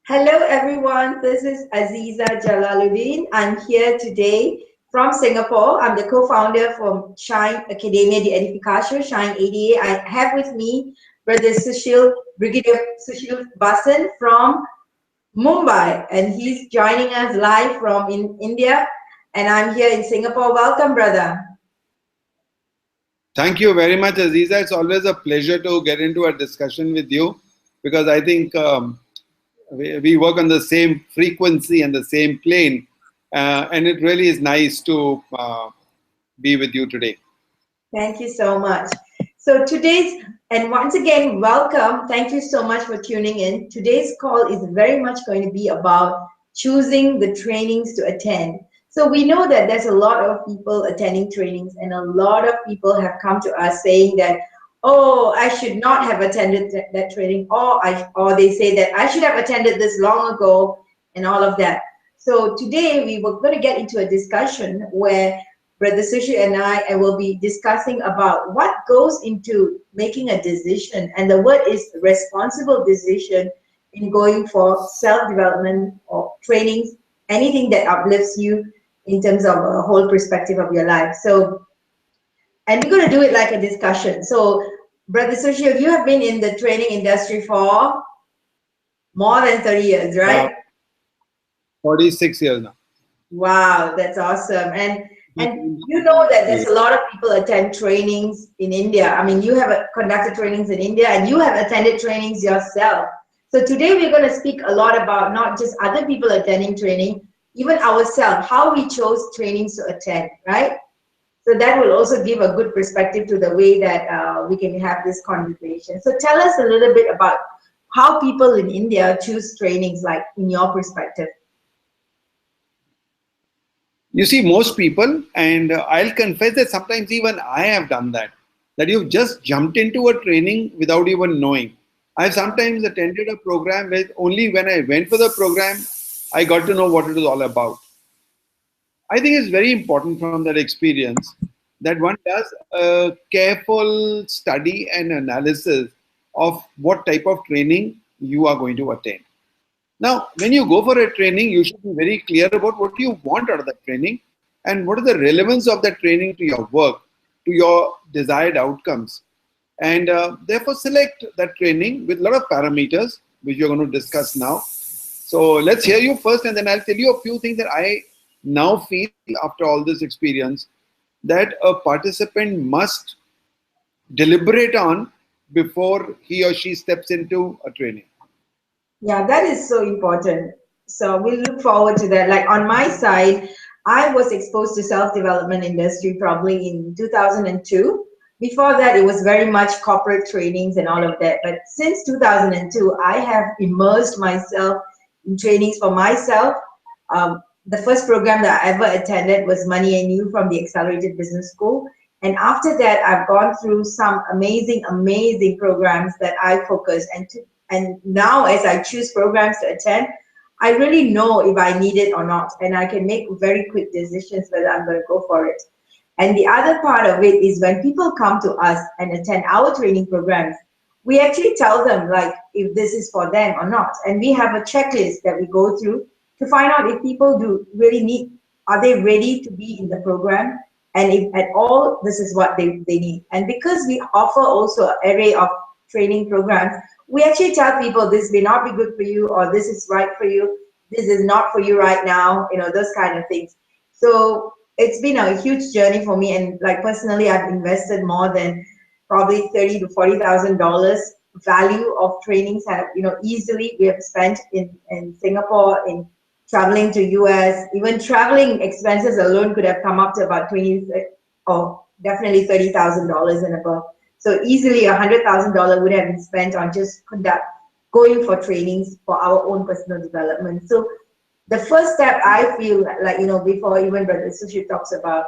Hello everyone, this is Azeeza Jalaludeen. I'm here today from Singapore. I'm the co-founder from Shine Academia de Edificación, Shine ADA. I have with me Brother Sushil, Brigadier Sushil Bhasin from Mumbai, and he's joining us live from India, and I'm here in Singapore. Welcome, brother. Thank you very much, Azeeza. It's always a pleasure to get into a discussion with you because I think we work on the same frequency and the same plane, and it really is nice to be with you today. Thank you so much. So and once again, welcome. Thank you so much for tuning in. Today's call is very much going to be about choosing the trainings to attend. So we know that there's a lot of people attending trainings, and a lot of people have come to us saying that, oh, I should not have attended that training, or they say that I should have attended this long ago, and all of that. So today we were going to get into a discussion where Brother Sushil and I will be discussing about what goes into making a decision, and the word is responsible decision in going for self-development or trainings, anything that uplifts you in terms of a whole perspective of your life. So, and we're going to do it like a discussion. So, Brother Sushil, you have been in the training industry for more than 30 years, right? 46 years now. Wow, that's awesome. And you know that there's a lot of people attend trainings in India. I mean, you have conducted trainings in India, and you have attended trainings yourself. So today we're going to speak a lot about not just other people attending training, even ourselves, how we chose trainings to attend, right? So that will also give a good perspective to the way that we can have this conversation. So tell us a little bit about how people in India choose trainings, like in your perspective. You see, most people, and I'll confess that sometimes even I have done that you've just jumped into a training without even knowing. I've sometimes attended a program where only when I went for the program, I got to know what it was all about. I think it's very important from that experience that one does a careful study and analysis of what type of training you are going to attend. Now, when you go for a training, you should be very clear about what you want out of that training and what is the relevance of that training to your work, to your desired outcomes. And therefore, select that training with a lot of parameters, which you're going to discuss now. So let's hear you first, and then I'll tell you a few things that I now feel after all this experience that a participant must deliberate on before he or she steps into a training. Yeah, that is so important. So we look forward to that. Like on my side, I was exposed to self-development industry probably in 2002. Before that, it was very much corporate trainings and all of that. But since 2002, I have immersed myself in trainings for myself. The first program that I ever attended was Money and You from the Accelerated Business School. And after that, I've gone through some amazing, amazing programs that I focus. And now as I choose programs to attend, I really know if I need it or not. And I can make very quick decisions whether I'm going to go for it. And the other part of it is when people come to us and attend our training programs, we actually tell them like if this is for them or not. And we have a checklist that we go through to find out if people do really need, are they ready to be in the program? And if at all, this is what they need. And because we offer also an array of training programs, we actually tell people this may not be good for you, or this is right for you, this is not for you right now, you know, those kind of things. So it's been a huge journey for me, and like personally, I've invested more than probably $30,000 to $40,000 value of trainings. Have, you know, easily we have spent in Singapore, in traveling to US, even traveling expenses alone could have come up to about definitely $30,000 and above. So easily $100,000 would have been spent on just going for trainings for our own personal development. So the first step I feel like, you know, before even Brother Sushil talks about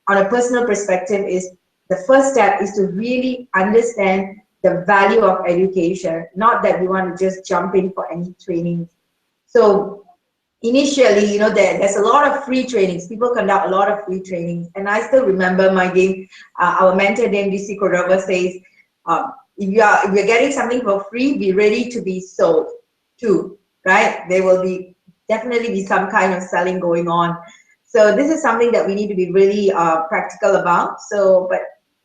on a personal perspective, is the first step is to really understand the value of education, not that we want to just jump in for any training. So initially, you know, there's a lot of free trainings. People conduct a lot of free trainings. And I still remember my game, our mentor named DC Cordova says, if you're getting something for free, be ready to be sold too. right? There will be definitely be some kind of selling going on. So this is something that we need to be really practical about. So, but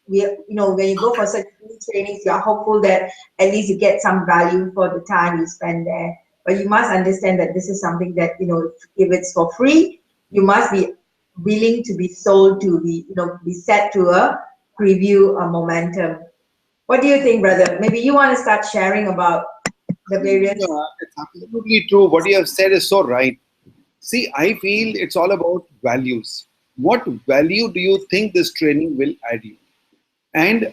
we, when you go for such trainings, you're hopeful that at least you get some value for the time you spend there. But you must understand that this is something that, if it's for free, you must be willing to be sold, to be, be set to a preview, a momentum. What do you think, brother? Maybe you want to start sharing about the various. No, it's absolutely true. What you have said is so right. See, I feel it's all about values. What value do you think this training will add you? And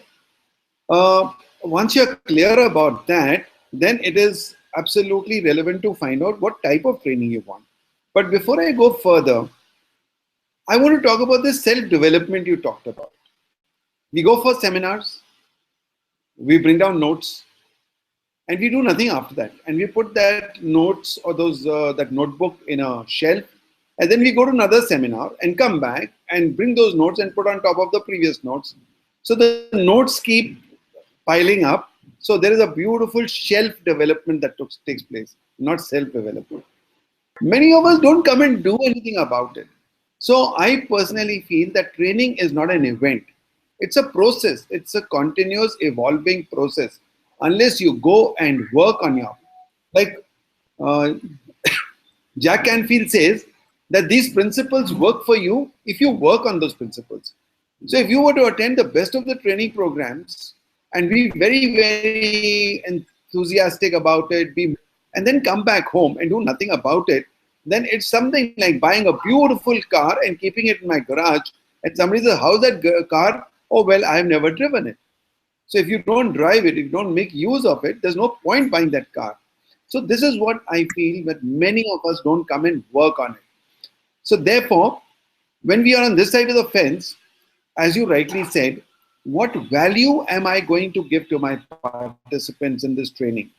once you're clear about that, then it is absolutely relevant to find out what type of training you want. But before I go further, I want to talk about this self development you talked about. We go for seminars, we bring down notes, and we do nothing after that. And we put that notes or those that notebook in a shelf, and then we go to another seminar and come back and bring those notes and put on top of the previous notes. So the notes keep piling up. So there is a beautiful shelf development that takes place, not self development. Many of us don't come and do anything about it. So I personally feel that training is not an event. It's a process. It's a continuous evolving process. Unless you go and work on your, like uh, Jack Canfield says, that these principles work for you if you work on those principles. So if you were to attend the best of the training programs and be very, very enthusiastic about it, and then come back home and do nothing about it, then it's something like buying a beautiful car and keeping it in my garage. And somebody says, how's that car? Oh, well, I've never driven it. So if you don't drive it, if you don't make use of it, there's no point buying that car. So this is what I feel that many of us don't come and work on it. So therefore, when we are on this side of the fence, as you rightly said, what value am I going to give to my participants in this training?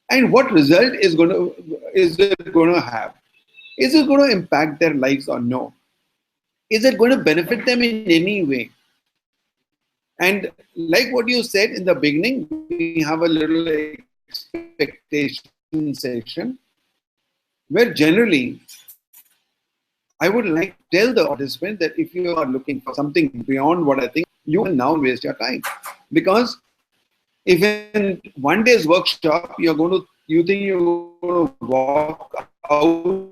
And what result is it going to have? Is it going to impact their lives or no? Is it going to benefit them in any way? And like what you said in the beginning, we have a little expectation session where generally I would like to tell the participants that if you are looking for something beyond what I think, you will now waste your time. Because if in one day's workshop you think you're going to walk out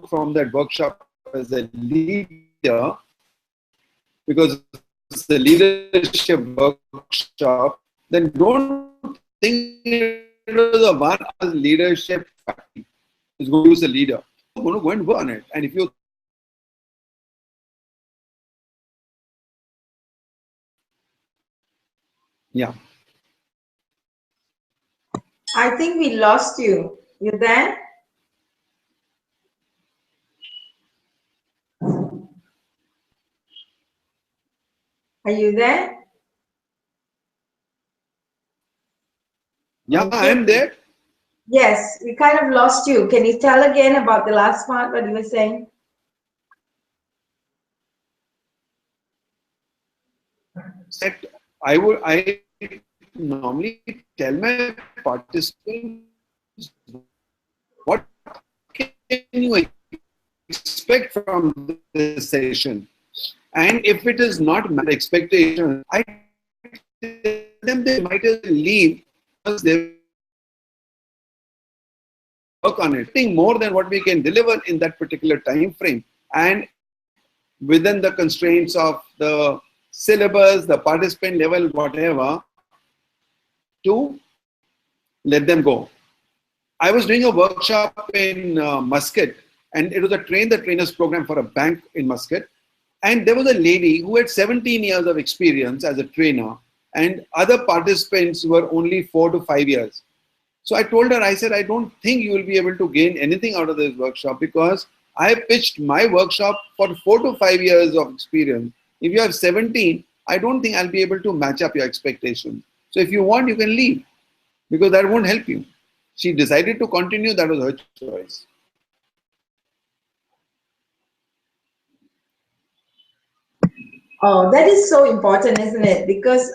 from that workshop as a leader, because it's a leadership workshop, then don't think it was a 1 hour leadership factory. It's going to produce a leader. So you're going to go and work on it. And if you yeah. I think we lost you. You there? Are you there? Yeah, I Okay. am there. Yes, we kind of lost you. Can you tell again about the last part, what you were saying? That I normally tell my participants what can you expect from this session, and if it is not matching their expectations, I tell them they might as well leave because they will work on it. Think more than what we can deliver in that particular time frame, and within the constraints of the syllabus, the participant level, whatever, to let them go. I was doing a workshop in Muscat, and it was a train the trainers program for a bank in Muscat. And there was a lady who had 17 years of experience as a trainer, and other participants were only 4 to 5 years. So I told her, I said, I don't think you will be able to gain anything out of this workshop because I pitched my workshop for 4 to 5 years of experience. If you have 17, I don't think I'll be able to match up your expectations. So if you want, you can leave because that won't help you. She decided to continue, that was her choice. Oh, that is so important, isn't it? Because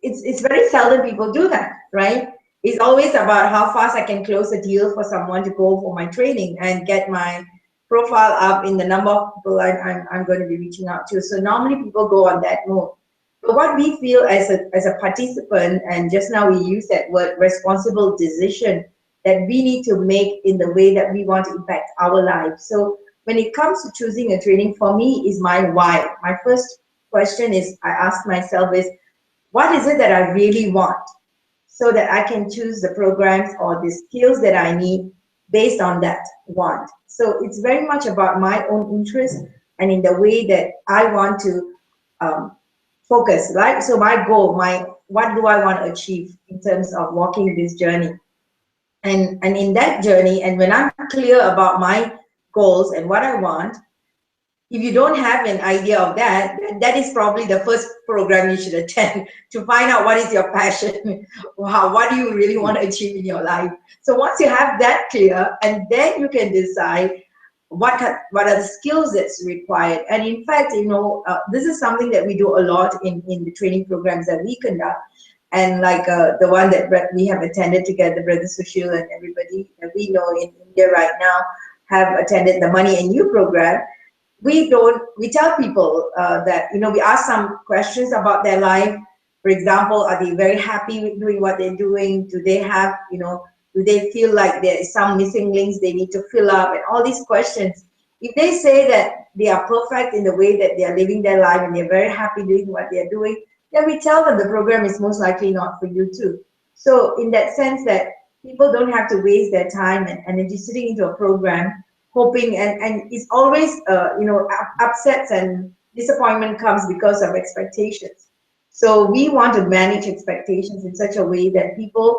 it's very seldom people do that, right? It's always about how fast I can close a deal for someone to go for my training and get my profile up in the number of people I'm going to be reaching out to. So normally people go on that mode. But what we feel as a participant, and just now we use that word, responsible decision, that we need to make in the way that we want to impact our lives. So when it comes to choosing a training, for me is my why. My first question is I ask myself is, what is it that I really want? So that I can choose the programs or the skills that I need based on that want. So it's very much about my own interest and in the way that I want to um, focus, right? So my goal, what do I want to achieve in terms of walking this journey? And in that journey, and when I'm clear about my goals and what I want, if you don't have an idea of that, that is probably the first program you should attend to find out what is your passion. Wow, what do you really want to achieve in your life? So once you have that clear, and then you can decide what are the skills that's required. And in fact, this is something that we do a lot in the training programs that we conduct. And like the one that we have attended together, Brother Sushil and everybody that we know in India right now have attended the Money and You program. We tell people that, we ask some questions about their life. For example, are they very happy with doing what they're doing? Do they have, do they feel like there is some missing links they need to fill up, and all these questions? If they say that they are perfect in the way that they are living their life and they're very happy doing what they're doing, then we tell them the program is most likely not for you too. So in that sense, that people don't have to waste their time and energy sitting into a program hoping, and it's always upsets and disappointment comes because of expectations. So we want to manage expectations in such a way that people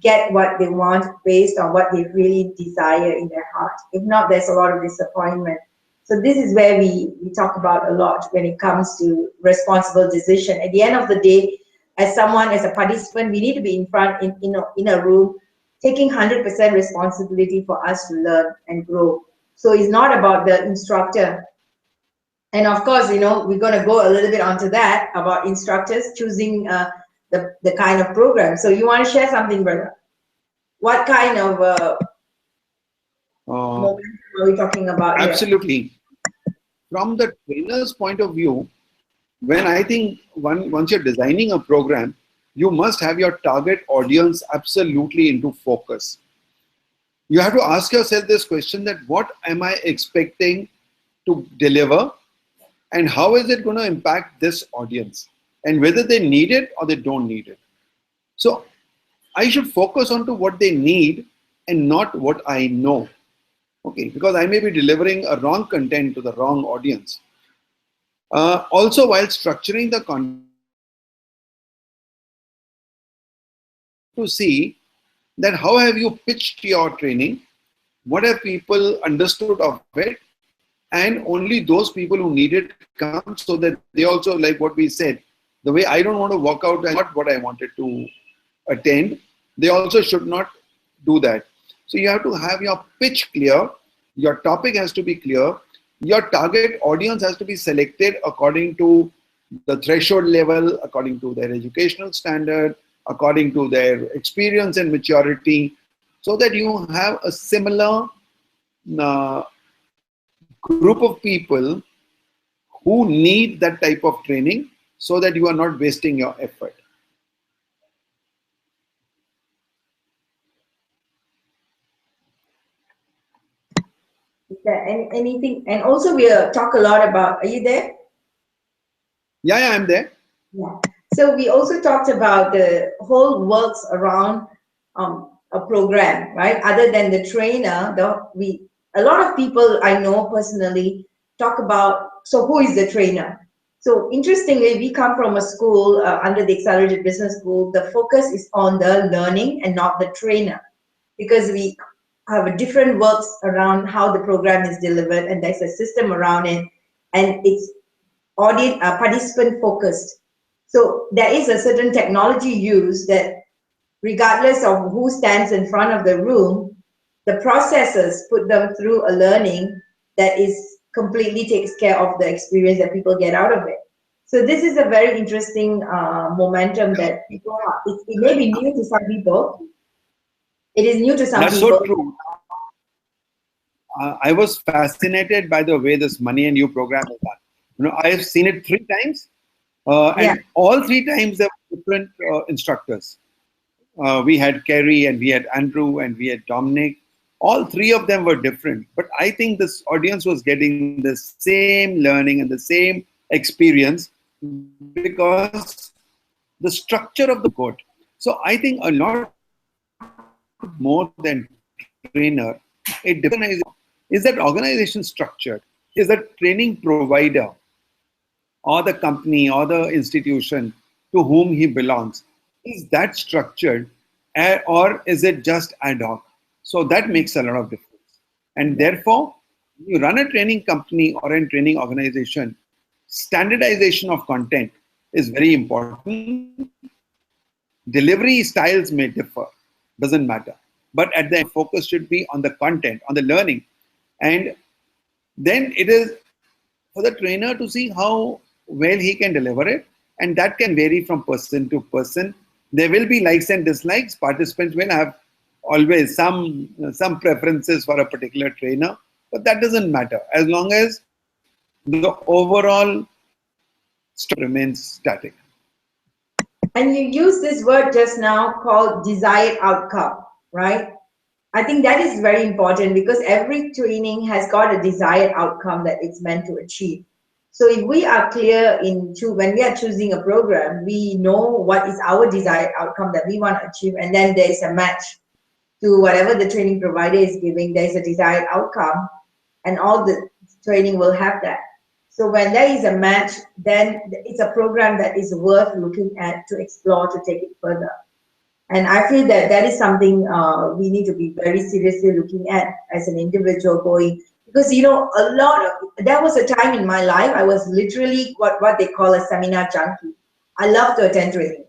get what they want based on what they really desire in their heart. If not, there's a lot of disappointment. So this is where we talk about a lot when it comes to responsible decision. At the end of the day, as a participant, we need to be in front in a room taking 100% responsibility for us to learn and grow. So it's not about the instructor. And of course, we're going to go a little bit onto that about instructors choosing the kind of program. So you want to share something, brother? What kind of momentum are we talking about here? Absolutely. From the trainer's point of view, when I think once you're designing a program, you must have your target audience absolutely into focus. You have to ask yourself this question, that what am I expecting to deliver, and how is it going to impact this audience, and whether they need it or they don't need it. So I should focus on to what they need and not what I know. Okay, because I may be delivering a wrong content to the wrong audience. Also, while structuring the content, to see that how have you pitched your training, what have people understood of it, and only those people who need it come, so that they also, like what we said, the way I don't want to walk out and not what I wanted to attend, they also should not do that. So you have to have your pitch clear, your topic has to be clear, your target audience has to be selected according to the threshold level, according to their educational standard, according to their experience and maturity, so that you have a similar group of people who need that type of training, so that you are not wasting your effort. Is there anything? And also we talk a lot about, are you there? Yeah, I'm there. Yeah. So we also talked about the whole works around a program, right? Other than the trainer, a lot of people I know personally talk about, so who is the trainer? So interestingly, we come from a school under the Accelerated Business School. The focus is on the learning and not the trainer, because we have a different works around how the program is delivered, and there's a system around it, and it's participant focused. So there is a certain technology used that, regardless of who stands in front of the room, the processors put them through a learning that is completely takes care of the experience that people get out of it. So this is a very interesting momentum that people it may be new to some people, It is new to some That's so people. true. I was fascinated by the way this Money and You program is done. I have seen it 3 times, Yeah. and all 3 times there were different instructors. We had Kerry and we had Andrew and we had Dominic. All 3 of them were different, but I think this audience was getting the same learning and the same experience because the structure of the program was good. So I think a lot more than trainer, it depends on is that organization structured? Is that training provider or the company or the institution to whom he belongs, is that structured, or is it just ad hoc? So that makes a lot of difference. And Yeah. therefore, you run a training company or a training organization, standardization of content is very important. Delivery styles may differ, doesn't matter. But at the end, focus should be on the content, on the learning. And then it is for the trainer to see how well he can deliver it, and that can vary from person to person. There will be likes and dislikes. Participants will have always some preferences for a particular trainer, but that doesn't matter as long as the overall structure remains static. And you use this word just now called desired outcome, right? I think that is very important because every training has got a desired outcome that it's meant to achieve. So if we are clear when we are choosing a program, we know what is our desired outcome that we want to achieve, and then there is a match to whatever the training provider is giving. There is a desired outcome, and all the training will have that. So when there is a match, then it's a program that is worth looking at to explore, to take it further. And I feel that that is something we need to be very seriously looking at as an individual going, because there was a time in my life I was literally what they call a seminar junkie. I love to attend training,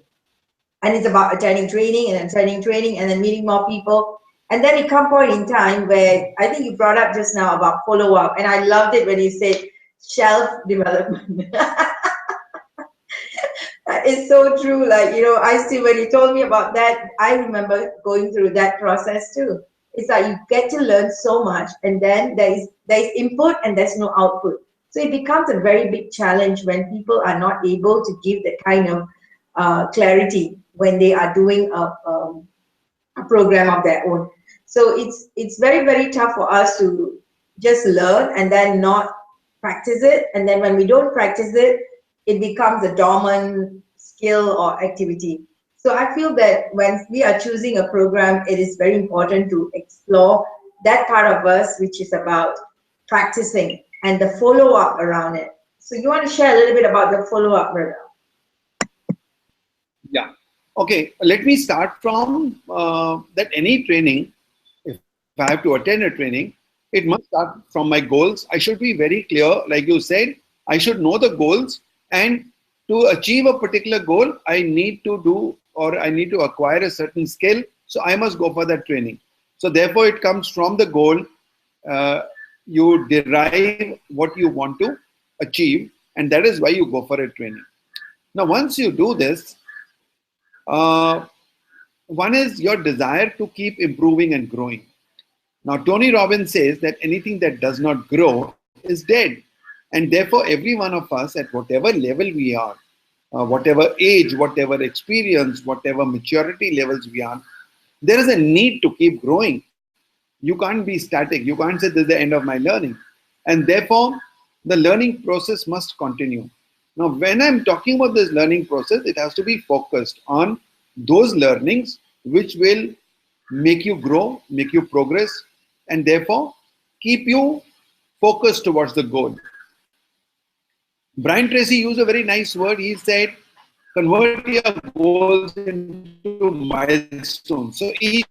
and it's about attending training and attending training and then meeting more people. And then it come point in time where I think you brought up just now about follow up, and I loved it when you said shelf development. It's so true. Like, I still, when you told me about that, I remember going through that process too. It's like you get to learn so much, and then there is input and there's no output. So it becomes a very big challenge when people are not able to give that kind of clarity when they are doing a program of their own. So it's very, very tough for us to just learn and then not practice it. And then when we don't practice it, it becomes a dormant skill or activity. So I feel that when we are choosing a program, it is very important to explore that part of us, which is about practicing and the follow-up around it. So you want to share a little bit about the follow-up, brother? Yeah. Okay. Let me start from that any training, if I have to attend a training, it must start from my goals. I should be very clear. Like you said, I should know the goals, and to achieve a particular goal, I need to do or I need to acquire a certain skill. So I must go for that training. So therefore, it comes from the goal. You derive what you want to achieve, and that is why you go for a training. Now, once you do this, uh, one is your desire to keep improving and growing. Now, Tony Robbins says that anything that does not grow is dead. And therefore, every one of us, at whatever level we are, whatever age, whatever experience, whatever maturity levels we are, there is a need to keep growing. You can't be static. You can't say this is the end of my learning. And therefore, the learning process must continue. Now, when I'm talking about this learning process, it has to be focused on those learnings which will make you grow, make you progress, and therefore keep you focused towards the goal. Brian Tracy used a very nice word. He said, convert your goals into milestones. So each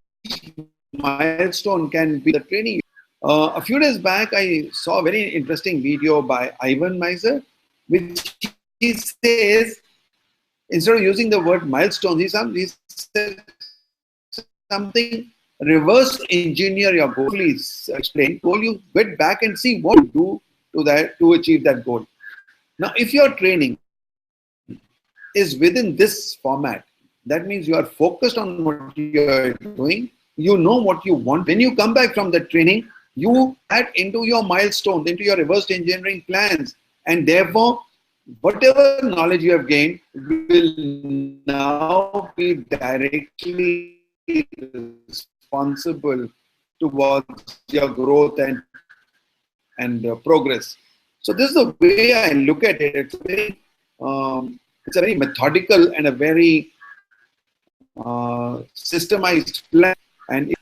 milestone can be the training. A few days back, I saw a very interesting video by Ivan Miser, which he says, instead of using the word milestones, he said something reverse engineer your goal. Please explain goal. You get back and see what you do to achieve that goal. Now, if your training is within this format, that means you are focused on what you are doing. You are you know what you want. When you come back from the training, you add into your milestones, into your reverse engineering plans, and therefore, whatever knowledge you have gained will now be directly responsible towards your growth and progress. So this is the way I look at it. It's a very methodical and a very systemized plan, and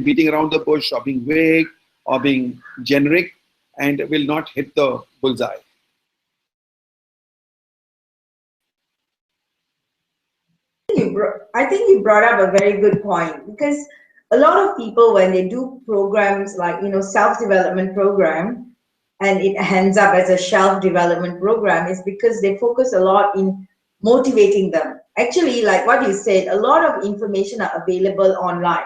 beating around the bush or being vague or being generic, and will not hit the bullseye. I think you brought up a very good point, because a lot of people, when they do programs like, self-development program, and it ends up as a shelf development program, is because they focus a lot in motivating them. Actually, like what you said, a lot of information are available online.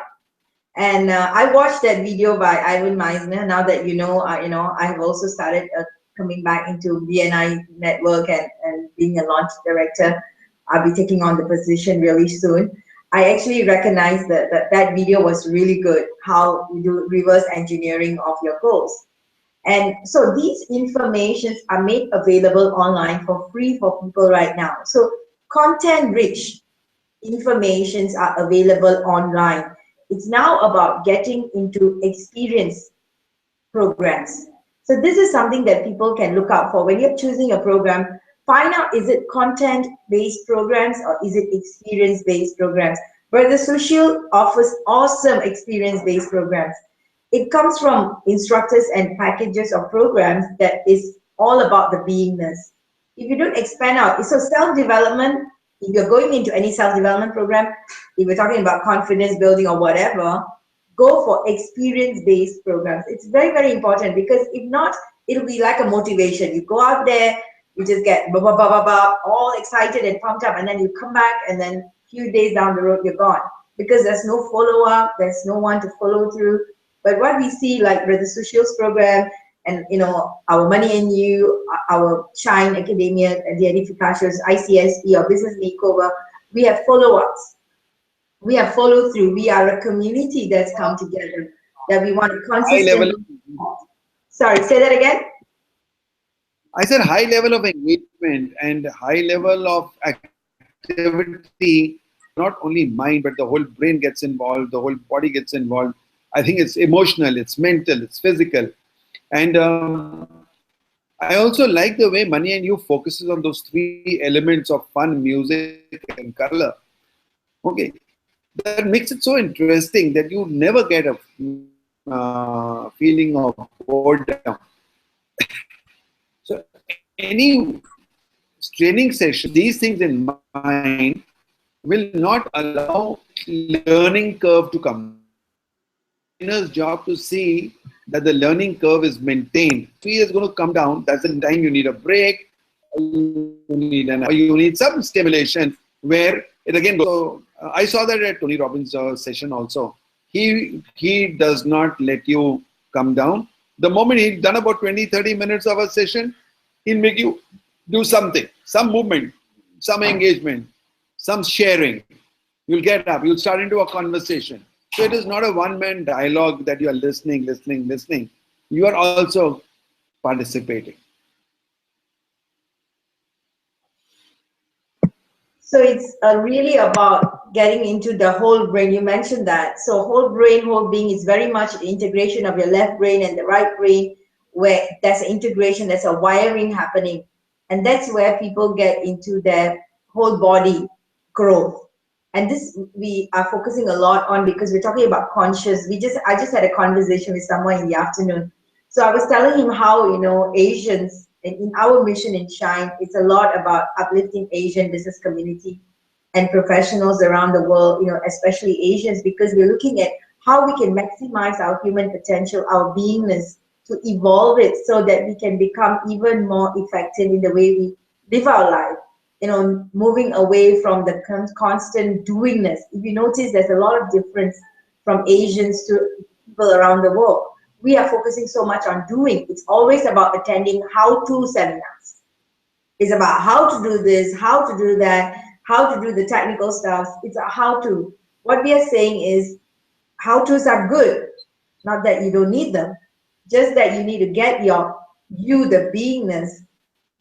And I watched that video by Ivan Meisner. Now that I have also started coming back into BNI network, and being a launch director. I'll be taking on the position really soon. I actually recognize that video was really good, how you do reverse engineering of your goals. And so these informations are made available online for free for people right now. So content rich informations are available online. It's now about getting into experience programs. So this is something that people can look out for when you're choosing a program. Find out, is it content-based programs or is it experience-based programs? Brother Sushil offers awesome experience-based programs. It comes from instructors and packages of programs that is all about the beingness. If you don't expand out, so self-development, if you're going into any self-development program, if we're talking about confidence building or whatever, go for experience-based programs. It's very, very important, because if not, it'll be like a motivation. You go out there, you just get all excited and pumped up, and then you come back, and then a few days down the road, you're gone, because there's no follow-up, there's no one to follow through. But what we see, like Brother Sushil's program, and our Money and You, our Shine Academia, and the Edifications, ICSE, or Business Makeover, we have follow-ups. We have follow through. We are a community that's come together, that we want to High level. consistently. Sorry, say that again. I said high level of engagement and high level of activity, not only mind, but the whole brain gets involved, the whole body gets involved. I think it's emotional, it's mental, it's physical. And I also like the way Money and You focuses on those three elements of fun, music, and color. Okay. That makes it so interesting that you never get a feeling of boredom. So any training session, these things in mind will not allow learning curve to come. Trainer's job to see that the learning curve is maintained. 3 is going to come down. That's the time you need a break. You need some stimulation where it again goes. So, I saw that at Tony Robbins' session also. He does not let you come down. The moment he's done about 20-30 minutes of a session, he'll make you do something, some movement, some engagement, some sharing. You'll get up, you'll start into a conversation. So it is not a one-man dialogue that you are listening. You are also participating. So it's really about getting into the whole brain. You mentioned that. So whole brain, whole being is very much the integration of your left brain and the right brain, where there's an integration, there's a wiring happening. And that's where people get into their whole body growth. And this we are focusing a lot on, because we're talking about conscious. I just had a conversation with someone in the afternoon. So I was telling him how, Asians, in our mission in Shine, it's a lot about uplifting Asian business community and professionals around the world, especially Asians, because we're looking at how we can maximize our human potential, our beingness, to evolve it so that we can become even more effective in the way we live our life. Moving away from the constant doingness. If you notice, there's a lot of difference from Asians to people around the world. We are focusing so much on doing. It's always about attending how-to seminars. It's about how to do this, how to do that, how to do the technical stuff. It's a how-to. What we are saying is, how-tos are good, not that you don't need them, just that you need to get the beingness,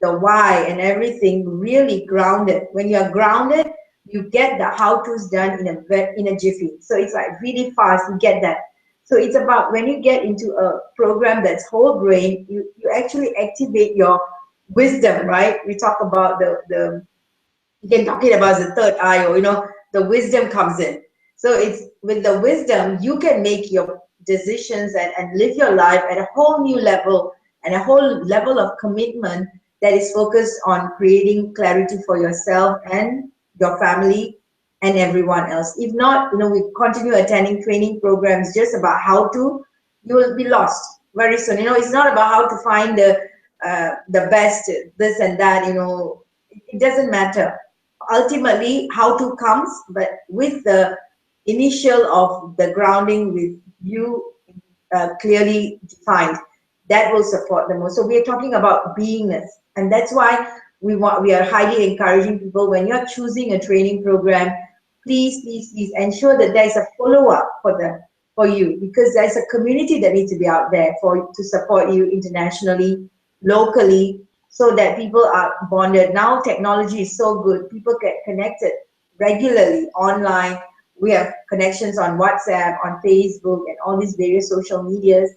the why and everything really grounded. When you're grounded, you get the how-tos done in a jiffy. So it's like really fast, you get that. So it's about when you get into a program that's whole brain, you actually activate your wisdom, right? We talk about the you can talk it about the third eye, or the wisdom comes in. So it's with the wisdom you can make your decisions and live your life at a whole new level, and a whole level of commitment that is focused on creating clarity for yourself and your family and everyone else. If not, we continue attending training programs just about how to, you will be lost very soon. It's not about how to find the best this and that. It doesn't matter. Ultimately how to comes, but with the initial of the grounding with you clearly defined, that will support the most. So we are talking about beingness, and that's why we are highly encouraging people, when you're choosing a training program, please ensure that there's a follow-up for you, because there's a community that needs to be out there to support you internationally, locally, so that people are bonded. Now technology is so good, people get connected regularly online. We have connections on WhatsApp, on Facebook, and all these various social medias.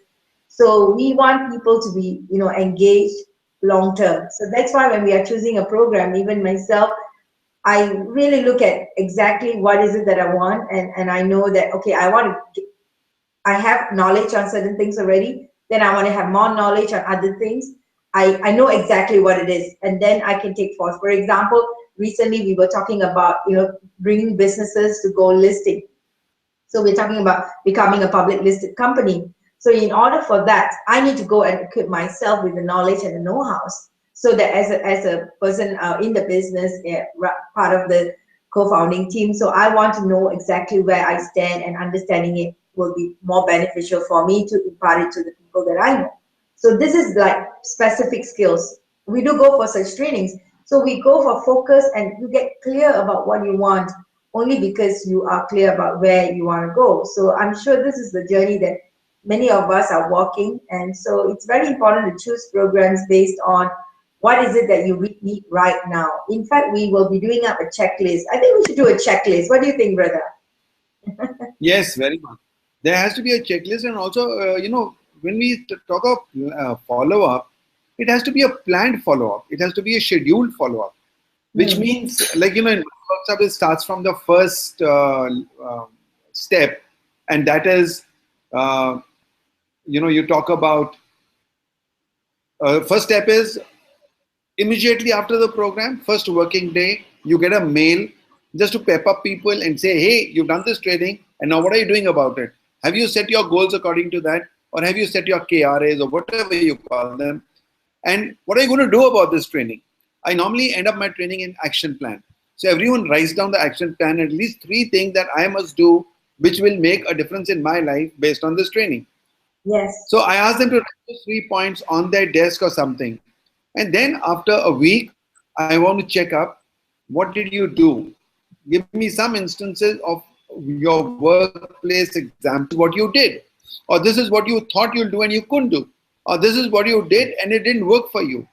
So we want people to be, engaged long term. So that's why when we are choosing a program, even myself, I really look at exactly what is it that I want, and I know that, okay, I have knowledge on certain things already, then I want to have more knowledge on other things. I know exactly what it is, and then I can take forth. For example, recently we were talking about, bringing businesses to gold listing. So we're talking about becoming a public listed company. So in order for that, I need to go and equip myself with the knowledge and the know-hows, so that as a person in the business, part of the co-founding team, so I want to know exactly where I stand, and understanding it will be more beneficial for me to impart it to the people that I know. So this is like specific skills. We do go for such trainings. So we go for focus, and you get clear about what you want only because you are clear about where you want to go. So I'm sure this is the journey that many of us are walking. And so it's very important to choose programs based on what is it that you need right now. In fact, we will be doing up a checklist. I think we should do a checklist. What do you think, brother? Yes, very much. There has to be a checklist, and also, when we talk of follow up, it has to be a planned follow up. It has to be a scheduled follow up, which Hmm. means, like, in workshop, it starts from the first step, and that is, uh, you talk about first step is immediately after the program, first working day, you get a mail just to pep up people and say, hey, you've done this training, and now what are you doing about it? Have you set your goals according to that? Or have you set your KRAs, or whatever you call them? And what are you going to do about this training? I normally end up my training in action plan. So everyone writes down the action plan, at least 3 things that I must do, which will make a difference in my life based on this training. Yes. So I asked them to write those 3 points on their desk or something. And then after a week, I want to check up, what did you do? Give me some instances of your workplace examples, what you did. Or this is what you thought you'll do and you couldn't do. Or this is what you did and it didn't work for you.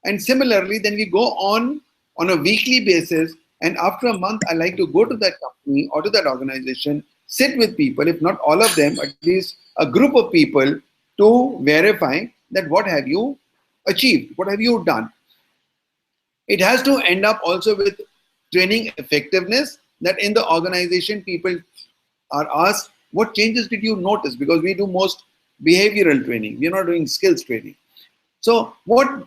And similarly, then we go on a weekly basis. And after a month, I like to go to that company or to that organization, sit with people, if not all of them, at least a group of people, to verify that what have you achieved, what have you done. It has to end up also with training effectiveness, that in the organization people are asked, what changes did you notice? Because we do most behavioral training, we're not doing skills training. So what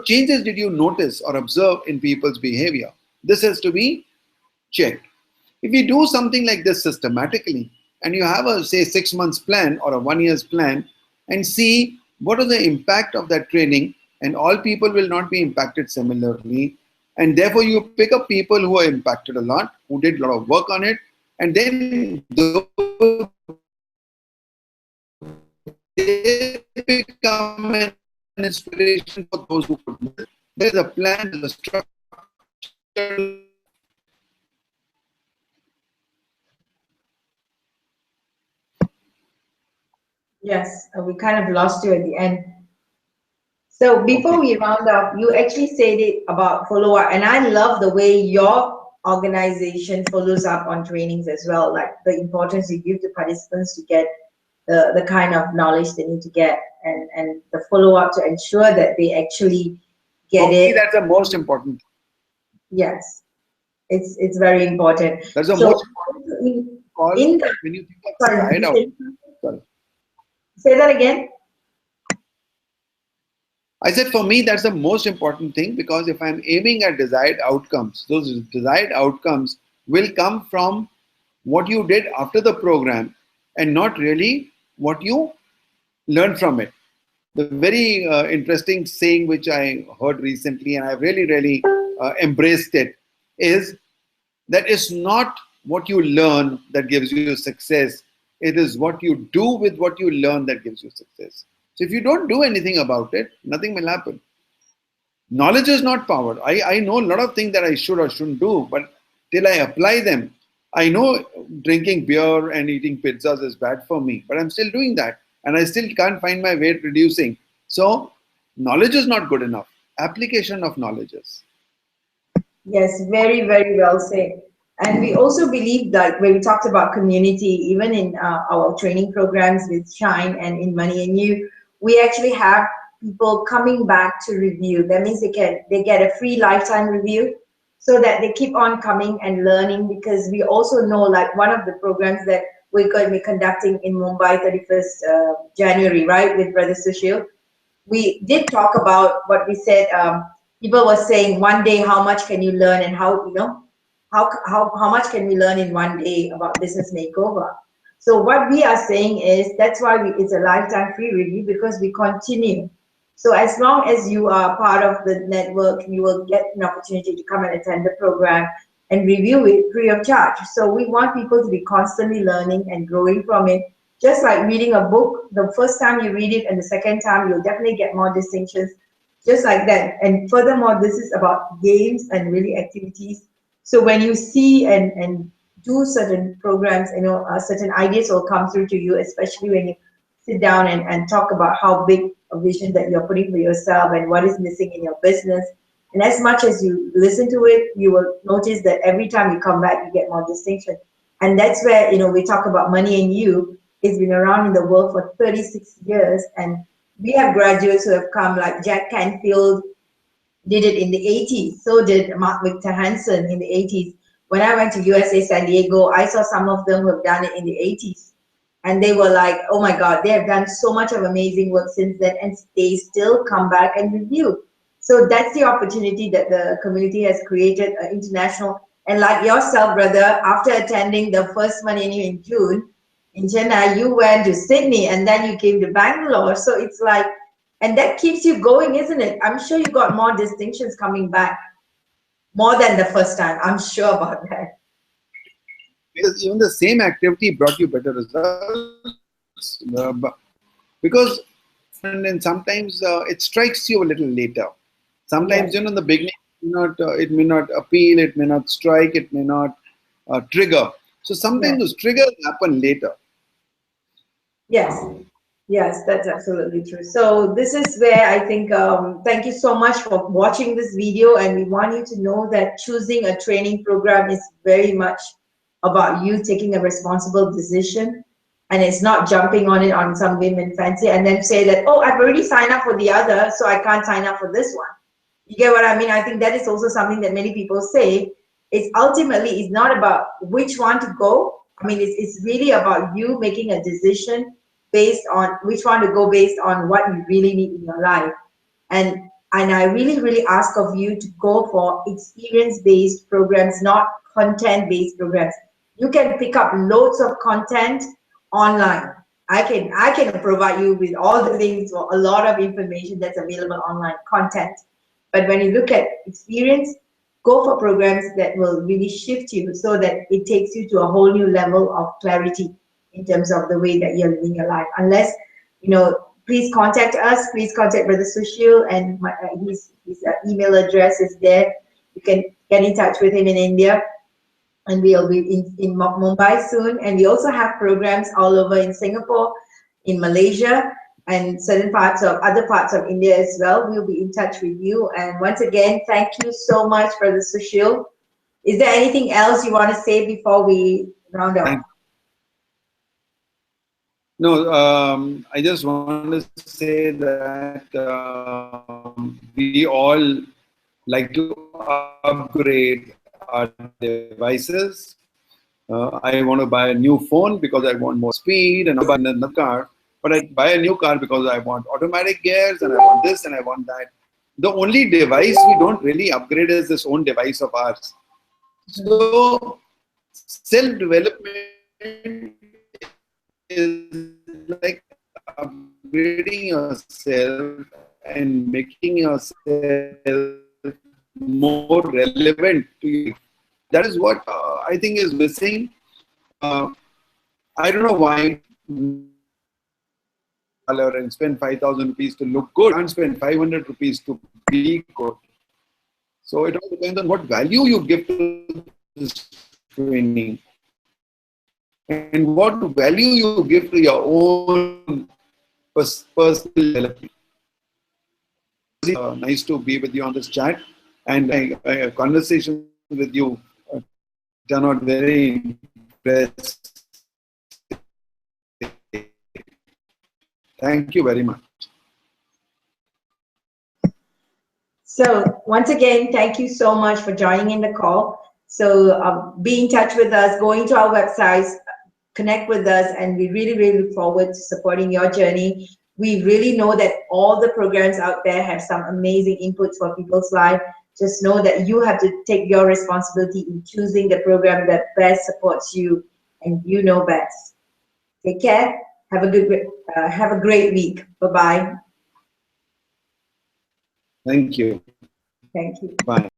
changes did you notice or observe in people's behavior? This has to be checked. If you do something like this systematically, and you have a, say, 6 months plan or a 1 year's plan, and see what is the impact of that training, and all people will not be impacted similarly, and therefore you pick up people who are impacted a lot, who did a lot of work on it, and then they become an inspiration for those who could. There's a plan, there's a structure. Yes, we kind of lost you at the end. So before Okay. we round up, you actually said it about follow up, and I love the way your organization follows up on trainings as well, like the importance you give to participants to get the kind of knowledge they need to get, and the follow up to ensure that they actually get For me, it. that's the most important. Yes, it's very important. That's the So most in, call in the when you think of sorry, did desired you out. say something? Sorry. Say that again. I said for me, that's the most important thing because if I'm aiming at desired outcomes, those desired outcomes will come from what you did after the program and not really what you learned from it. The very interesting saying which I heard recently, and I've really embraced it, is that it's not what you learn that gives you success. It is what you do with what you learn that gives you success. So if you don't do anything about it, nothing will happen. Knowledge is not power. I know a lot of things that I should or shouldn't do, but till I apply them, I know drinking beer and eating pizzas is bad for me, but I'm still doing that. And I still can't find my weight reducing. So, knowledge is not good enough. Application of knowledge is. Yes, very, very well said. And we also believe that when we talked about community, even in our training programs with Shine and in Money and You, we actually have people coming back to review. That means they get a free lifetime review so that they keep on coming and learning, because we also know, like, one of the programs that we're going to be conducting in Mumbai 31st January, right, with Brother Sushil, we did talk about what we said. People were saying one day, how much can you learn, and how, how much can we learn in one day about business makeover. So what we are saying is that's why it's a lifetime free review, because we continue. So as long as you are part of the network, you will get an opportunity to come and attend the program and review it free of charge. So we want people to be constantly learning and growing from it. Just like reading a book, the first time you read it and the second time, you'll definitely get more distinctions, just like that. And furthermore, this is about games and really activities. So when you see and do certain programs, certain ideas will come through to you, especially when you sit down and talk about how big a vision that you're putting for yourself and what is missing in your business. And as much as you listen to it, you will notice that every time you come back, you get more distinction. And that's where, we talk about Money and You. It's been around in the world for 36 years. And we have graduates who have come, like Jack Canfield did it in the 80s. So did Mark Victor Hansen in the 80s. When I went to USA San Diego, I saw some of them who have done it in the 80s. And they were like, oh my God, they have done so much of amazing work since then, and they still come back and review. So that's the opportunity that the community has created, international. And like yourself, brother, after attending the first Money and You in June in Chennai, you went to Sydney and then you came to Bangalore. So it's like, and that keeps you going, isn't it? I'm sure you got more distinctions coming back, more than the first time. I'm sure about that. Because even the same activity brought you better results. Because and then sometimes it strikes you a little later. Sometimes, Yes, in the beginning, it may not appeal, it may not strike, it may not trigger. So sometimes yes, those triggers happen later. yes. Yes, that's absolutely true. So this is where I think, thank you so much for watching this video, and we want you to know that choosing a training program is very much about you taking a responsible decision, and it's not jumping on it on some whim and fancy and then say that, oh, I've already signed up for the other, so I can't sign up for this one. You get what I mean? I think that is also something that many people say. It's ultimately, it's not about which one to go. I mean, it's really about you making a decision based on which one to go, based on what you really need in your life. And and I really ask of you to go for experience-based programs, not content-based programs. You can pick up loads of content online. I can provide you with all the links for a lot of information that's available online content. But when you look at experience, go for programs that will really shift you so that it takes you to a whole new level of clarity in terms of the way that you're living your life. Unless, please contact us. Please contact Brother Sushil, and his email address is there. You can get in touch with him in India, and we'll be in Mumbai soon. And we also have programs all over in Singapore. in Malaysia and certain parts of other parts of India as well. We'll be in touch with you. And once again, thank you so much, Brother Sushil. Is there anything else you want to say before we round up? No, I just want to say that we all like to upgrade our devices. I want to buy a new phone because I want more speed, and I buy another car. But I buy a new car because I want automatic gears, and I want this, and I want that. The only device we don't really upgrade is this own device of ours. So self-development is like upgrading yourself and making yourself more relevant to you. That is what I think is missing. I don't know why and spend 5,000 rupees to look good and spend 500 rupees to be good. So it all depends on what value you give to this training and what value you give to your own personal development. Nice to be with you on this chat, and a conversation with you turned out very interesting. Thank you very much. So once again, thank you so much for joining in the call. So be in touch with us, go into our websites, connect with us, and we really, really look forward to supporting your journey. We really know that all the programs out there have some amazing inputs for people's life. Just know that you have to take your responsibility in choosing the program that best supports you, and you know best. Take care. Have a great week. Bye-bye. Thank you. Thank you. Bye.